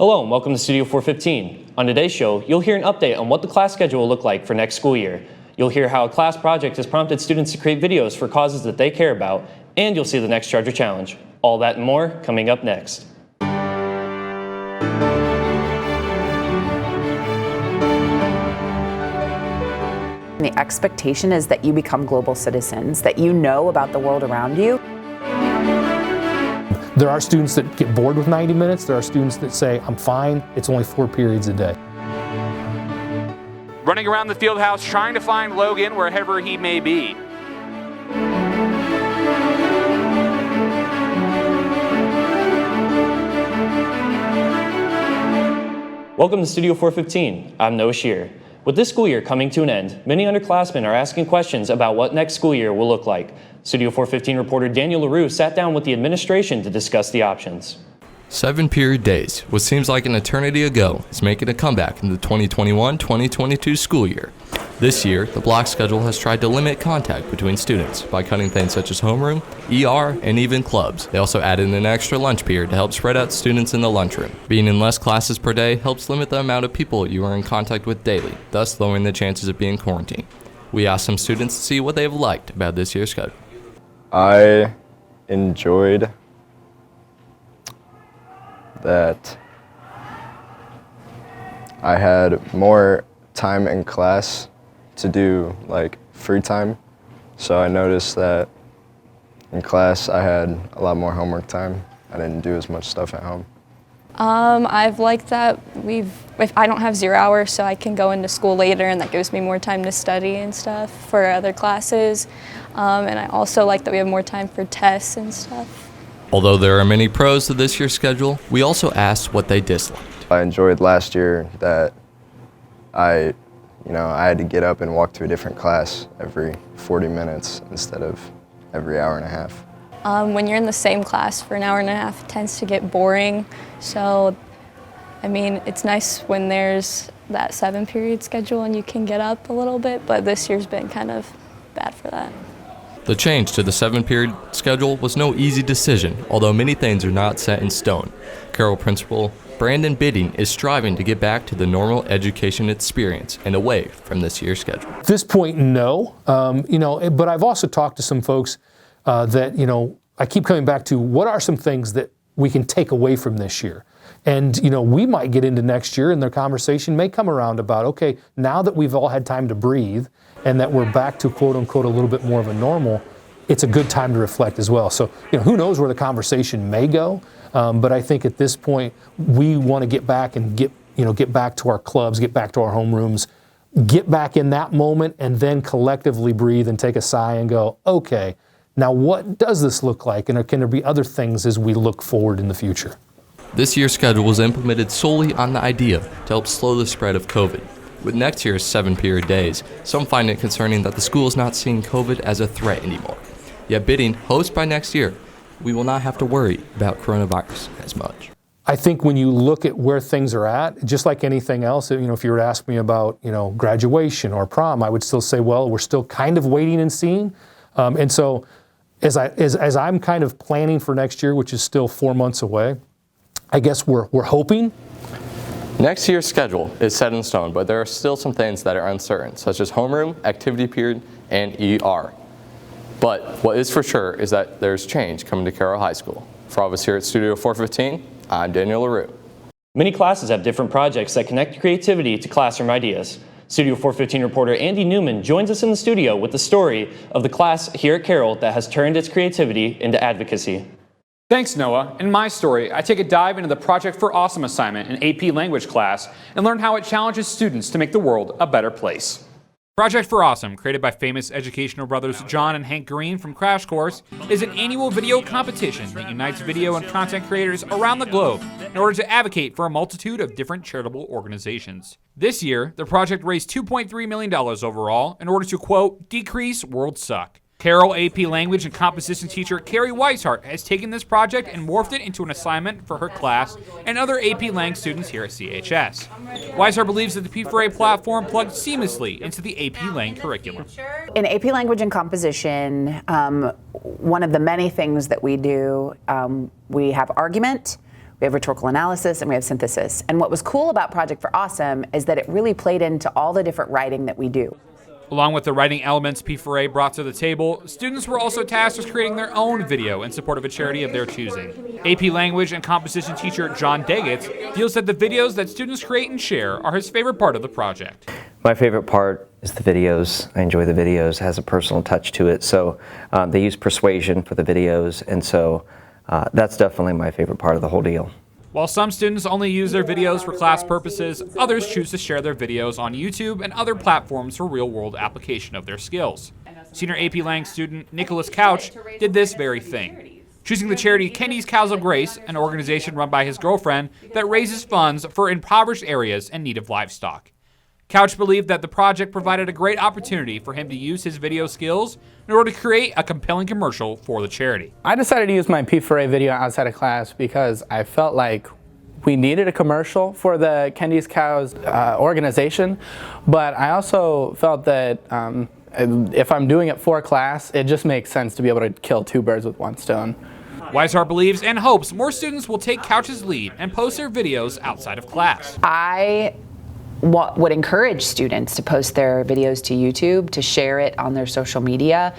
Hello and welcome to Studio 415. On today's show, you'll hear an update on what the class schedule will look like for next school year. You'll hear how a class project has prompted students to create videos for causes that they care about, and you'll see the next Charger Challenge. All that and more coming up next. The expectation is that you become global citizens, that you know about the world around you. There are students that get bored with 90 minutes. There are students that say, I'm fine, it's only 4 periods a day. Running around the field house trying to find Logan wherever he may be. Welcome to Studio 415. I'm Noah Shear. With this school year coming to an end, many underclassmen are asking questions about what next school year will look like. Studio 415 reporter Daniel LaRue sat down with the administration to discuss the options. 7-period days, what seems like an eternity ago, is making a comeback in the 2021-2022 school year. This year, the block schedule has tried to limit contact between students by cutting things such as homeroom, ER, and even clubs. They also added an extra lunch period to help spread out students in the lunchroom. Being in less classes per day helps limit the amount of people you are in contact with daily, thus lowering the chances of being quarantined. We asked some students to see what they have liked about this year's schedule. I enjoyed that I had more time in class to do like free time. So I noticed that in class I had a lot more homework time. I didn't do as much stuff at home. I've liked that if I don't have 0 hours, so I can go into school later, and that gives me more time to study and stuff for other classes. And I also like that we have more time for tests and stuff. Although there are many pros to this year's schedule, we also asked what they disliked. I enjoyed last year that I had to get up and walk to a different class every 40 minutes instead of every hour and a half. When you're in the same class for an hour and a half, it tends to get boring. So, I mean, it's nice when there's that 7-period schedule and you can get up a little bit, but this year's been kind of bad for that. The change to the 7-period schedule was no easy decision, although many things are not set in stone. Carroll principal Brandon Bidding is striving to get back to the normal education experience and away from this year's schedule. At this point, no. But I've also talked to some folks that, I keep coming back to what are some things that we can take away from this year. And, we might get into next year and the conversation may come around about, okay, now that we've all had time to breathe and that we're back to quote unquote a little bit more of a normal, it's a good time to reflect as well. So, who knows where the conversation may go. But I think at this point, we want to get back and get back to our clubs, get back to our homerooms, get back in that moment and then collectively breathe and take a sigh and go, okay, now what does this look like? And can there be other things as we look forward in the future? This year's schedule was implemented solely on the idea to help slow the spread of COVID. With next year's 7-period days, some find it concerning that the school is not seeing COVID as a threat anymore. Yet Bidding hopes by next year, we will not have to worry about coronavirus as much. I think when you look at where things are at, just like anything else, if you were to ask me about, graduation or prom, I would still say, well, we're still kind of waiting and seeing. And so as I'm kind of planning for next year, which is still 4 months away, I guess we're hoping. Next year's schedule is set in stone, but there are still some things that are uncertain, such as homeroom, activity period, and ER. But what is for sure is that there's change coming to Carroll High School. For all of us here at Studio 415, I'm Daniel LaRue. Many classes have different projects that connect creativity to classroom ideas. Studio 415 reporter Andy Newman joins us in the studio with the story of the class here at Carroll that has turned its creativity into advocacy. Thanks, Noah. In my story, I take a dive into the Project for Awesome assignment in AP Language class and learn how it challenges students to make the world a better place. Project for Awesome, created by famous educational brothers John and Hank Green from Crash Course, is an annual video competition that unites video and content creators around the globe in order to advocate for a multitude of different charitable organizations. This year, the project raised $2.3 million overall in order to, quote, decrease world suck. Carroll AP Language and Composition teacher Carrie Weishart has taken this project and morphed it into an assignment for her class and other AP Lang students here at CHS. Weishart believes that the P4A platform plugged seamlessly into the AP Lang curriculum. In AP Language and Composition, one of the many things that we do, we have argument, We have rhetorical analysis, and we have synthesis. And what was cool about Project for Awesome is that it really played into all the different writing that we do. Along with the writing elements P4A brought to the table, students were also tasked with creating their own video in support of a charity of their choosing. AP Language and Composition teacher John Daggetts feels that the videos that students create and share are his favorite part of the project. My favorite part is the videos. I enjoy the videos. It has a personal touch to it. So they use persuasion for the videos, and so that's definitely my favorite part of the whole deal. While some students only use their videos for class purposes, others choose to share their videos on YouTube and other platforms for real-world application of their skills. Senior AP Lang student Nicholas Couch did this very thing, choosing the charity Kenny's Cows of Grace, an organization run by his girlfriend that raises funds for impoverished areas in need of livestock. Couch believed that the project provided a great opportunity for him to use his video skills in order to create a compelling commercial for the charity. I decided to use my P4A video outside of class because I felt like we needed a commercial for the Kenny's Cows organization, but I also felt that if I'm doing it for class, it just makes sense to be able to kill two birds with one stone. Weishart believes and hopes more students will take Couch's lead and post their videos outside of class. I would encourage students to post their videos to YouTube, to share it on their social media.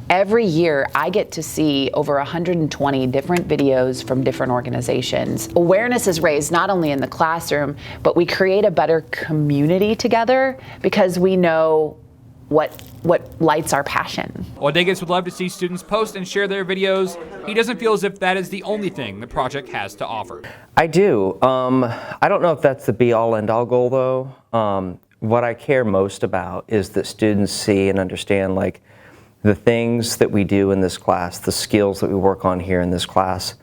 Every year, I get to see over 120 different videos from different organizations. Awareness is raised not only in the classroom, but we create a better community together because we know what lights our passion. While Daggetts would love to see students post and share their videos, he doesn't feel as if that is the only thing the project has to offer. I do. I don't know if that's the be-all, end-all goal, though. What I care most about is that students see and understand, like, the things that we do in this class, the skills that we work on here in this class,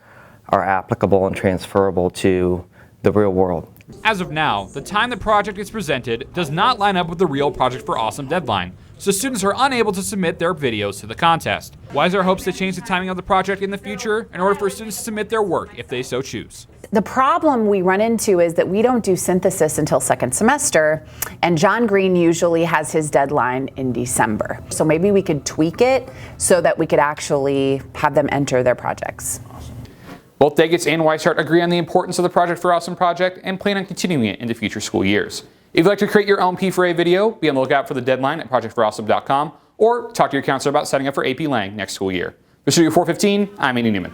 are applicable and transferable to the real world. As of now, the time the project is presented does not line up with the real Project for Awesome deadline, so students are unable to submit their videos to the contest. Weishart hopes to change the timing of the project in the future in order for students to submit their work if they so choose. The problem we run into is that we don't do synthesis until second semester, and John Green usually has his deadline in December. So maybe we could tweak it so that we could actually have them enter their projects. Both Daggetts and Weishart agree on the importance of the Project for Awesome project and plan on continuing it into future school years. If you'd like to create your own P4A video, be on the lookout for the deadline at projectforawesome.com or talk to your counselor about signing up for AP Lang next school year. For Studio 415, I'm Andy Newman.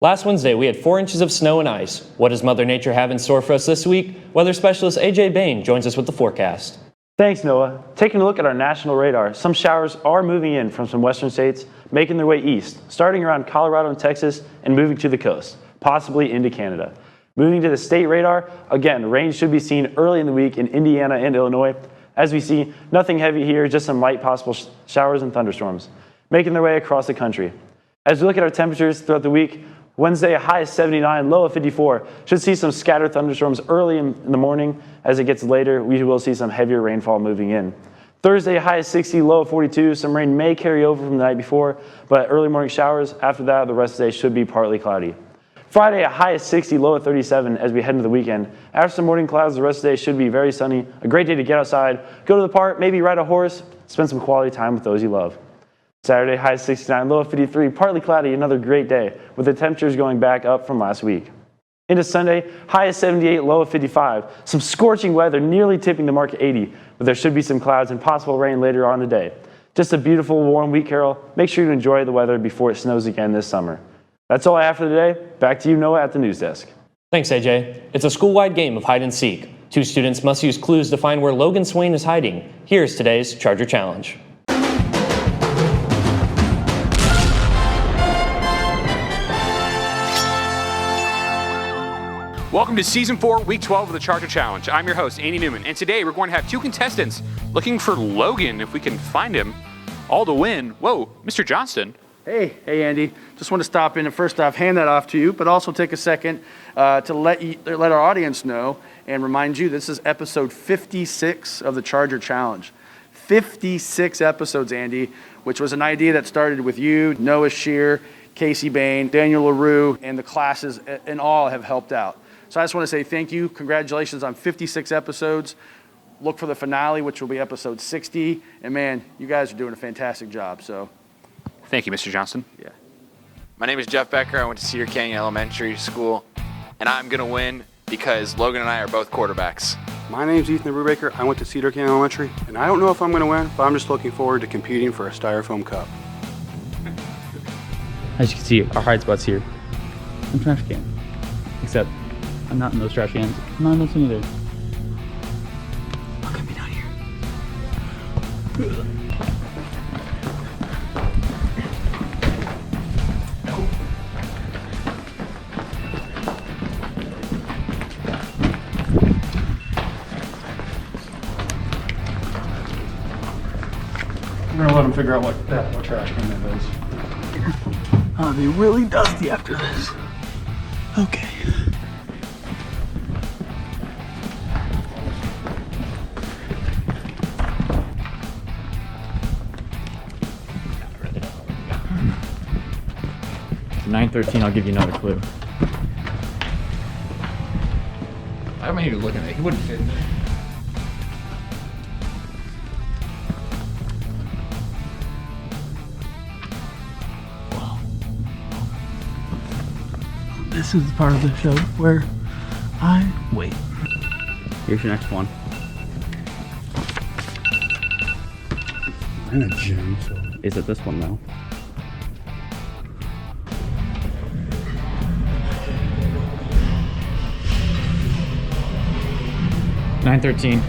Last Wednesday, we had 4 inches of snow and ice. What does Mother Nature have in store for us this week? Weather specialist AJ Bain joins us with the forecast. Thanks, Noah. Taking a look at our national radar, some showers are moving in from some western states, making their way east, starting around Colorado and Texas and moving to the coast, possibly into Canada. Moving to the state radar, again, rain should be seen early in the week in Indiana and Illinois. As we see, nothing heavy here, just some light possible showers and thunderstorms, making their way across the country. As we look at our temperatures throughout the week, Wednesday, a high of 79, low of 54. Should see some scattered thunderstorms early in the morning. As it gets later, we will see some heavier rainfall moving in. Thursday, a high of 60, low of 42. Some rain may carry over from the night before, but early morning showers. After that, the rest of the day should be partly cloudy. Friday, a high of 60, low of 37 as we head into the weekend. After some morning clouds, the rest of the day should be very sunny. A great day to get outside, go to the park, maybe ride a horse, spend some quality time with those you love. Saturday, high of 69, low of 53, partly cloudy, another great day, with the temperatures going back up from last week. Into Sunday, high of 78, low of 55. Some scorching weather, nearly tipping the mark at 80, but there should be some clouds and possible rain later on in the day. Just a beautiful, warm week, Carroll. Make sure you enjoy the weather before it snows again this summer. That's all I have for today. Back to you, Noah, at the news desk. Thanks, AJ. It's a school-wide game of hide and seek. 2 students must use clues to find where Logan Swain is hiding. Here's today's Charger Challenge. Welcome to Season 4, Week 12 of the Charger Challenge. I'm your host, Andy Newman, and today we're going to have 2 contestants looking for Logan, if we can find him, all to win. Whoa, Mr. Johnston. Hey, Andy. Just want to stop in and first off hand that off to you, but also take a second to let our audience know and remind you this is episode 56 of the Charger Challenge. 56 episodes, Andy, which was an idea that started with you, Noah Shear, Casey Bain, Daniel LaRue, and the classes and all have helped out. So I just want to say thank you. Congratulations on 56 episodes. Look for the finale, which will be episode 60. And man, you guys are doing a fantastic job. So, thank you, Mr. Johnston. Yeah. My name is Jeff Becker. I went to Cedar Canyon Elementary School. and I'm gonna win because Logan and I are both quarterbacks. My name's Ethan Brubaker. I went to Cedar Canyon Elementary, and I don't know if I'm going to win, but I'm just looking forward to competing for a Styrofoam Cup. As you can see, our hide spot's here. Some trash can. Except, I'm not in those trash cans. I'm not in this one either. Look at me down here. I'm gonna let them figure out what trash can that is. Oh, they really dusty after this. Okay. For 913, I'll give you another clue. I mean, he was looking at it. He wouldn't fit in there. This is part of the show where I wait. Here's your next one. I'm in a gym, so. Is it this one, though? $913.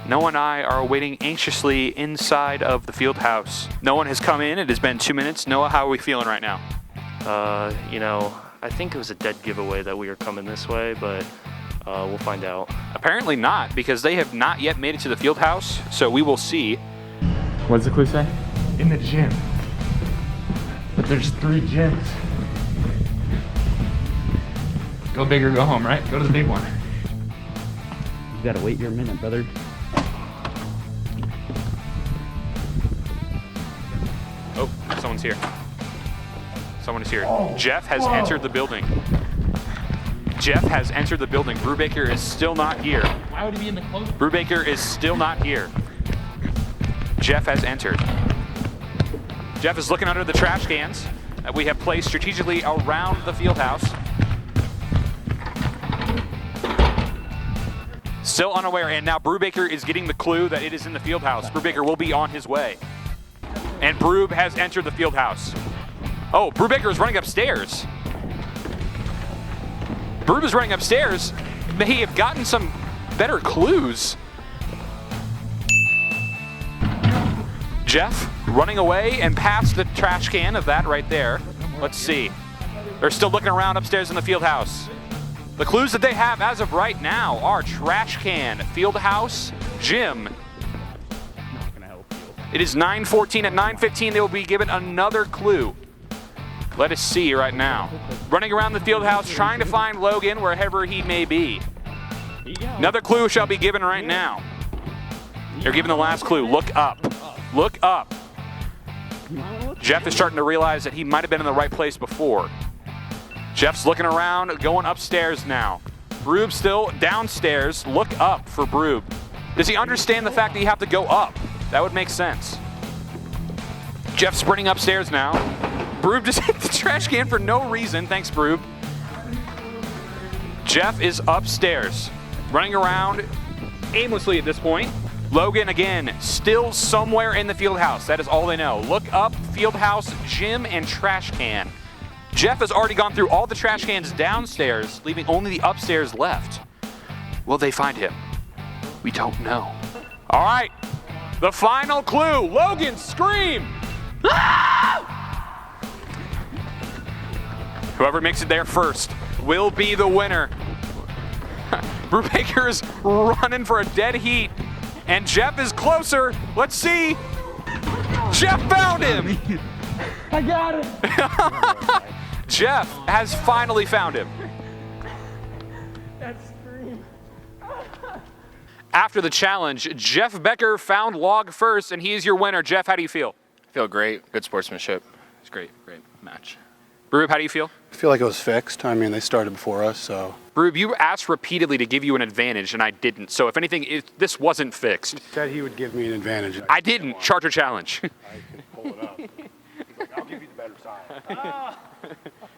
Noah and I are waiting anxiously inside of the field house. No one has come in. It has been 2 minutes. Noah, how are we feeling right now? You know, I think it was a dead giveaway that we were coming this way, but we'll find out. Apparently not, because they have not yet made it to the field house, so we will see. What does the clue say? In the gym. But there's 3 gyms. Go big or go home, right? Go to the big one. You gotta wait your minute, brother. Oh, someone's here. Someone is here. Jeff has entered the building. Jeff has entered the building. Brubaker is still not here. Why would he be in the clothes? Brubaker is still not here. Jeff has entered. Jeff is looking under the trash cans that we have placed strategically around the field house. Still unaware, and now Brubaker is getting the clue that it is in the field house. Brubaker will be on his way. And Brube has entered the field house. Oh, Brubaker is running upstairs. Brube is running upstairs. May have gotten some better clues. Jeff running away and past the trash can of that right there. Let's see. They're still looking around upstairs in the field house. The clues that they have as of right now are trash can, field house, gym. It is 9:14. At 9:15, they will be given another clue. Let us see right now. Running around the field house, trying to find Logan wherever he may be. Another clue shall be given right now. They're giving the last clue. Look up. Look up. Jeff is starting to realize that he might have been in the right place before. Jeff's looking around, going upstairs now. Brube still downstairs. Look up for Brube. Does he understand the fact that you have to go up? That would make sense. Jeff sprinting upstairs now. Brube just hit the trash can for no reason. Thanks, Brube. Jeff is upstairs, running around aimlessly at this point. Logan, again, still somewhere in the field house. That is all they know. Look up, field house, gym, and trash can. Jeff has already gone through all the trash cans downstairs, leaving only the upstairs left. Will they find him? We don't know. All right, the final clue. Logan, scream! Whoever makes it there first will be the winner. Brubaker is running for a dead heat, and Jeff is closer. Let's see. Jeff found him. I got it. Jeff has finally found him. That scream. After the challenge, Jeff Becker found log first, and he is your winner. Jeff, how do you feel? I feel great. Good sportsmanship. It's great, great match. Brube, how do you feel? I feel like it was fixed. I mean, they started before us, so. Brube, you asked repeatedly to give you an advantage, and I didn't. So if anything, this wasn't fixed. He said he would give me an advantage. I didn't. Charger challenge. I can pull it up. He's like, I'll give you the better side.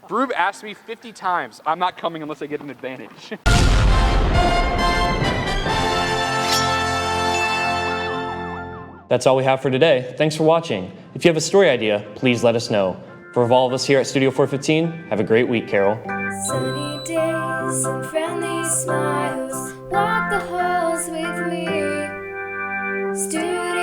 Brube asked me 50 times. I'm not coming unless I get an advantage. That's all we have for today. Thanks for watching. If you have a story idea, please let us know. For all of us here at Studio 415, have a great week, Carroll. Sunny days and friendly smiles walk the halls with me. Students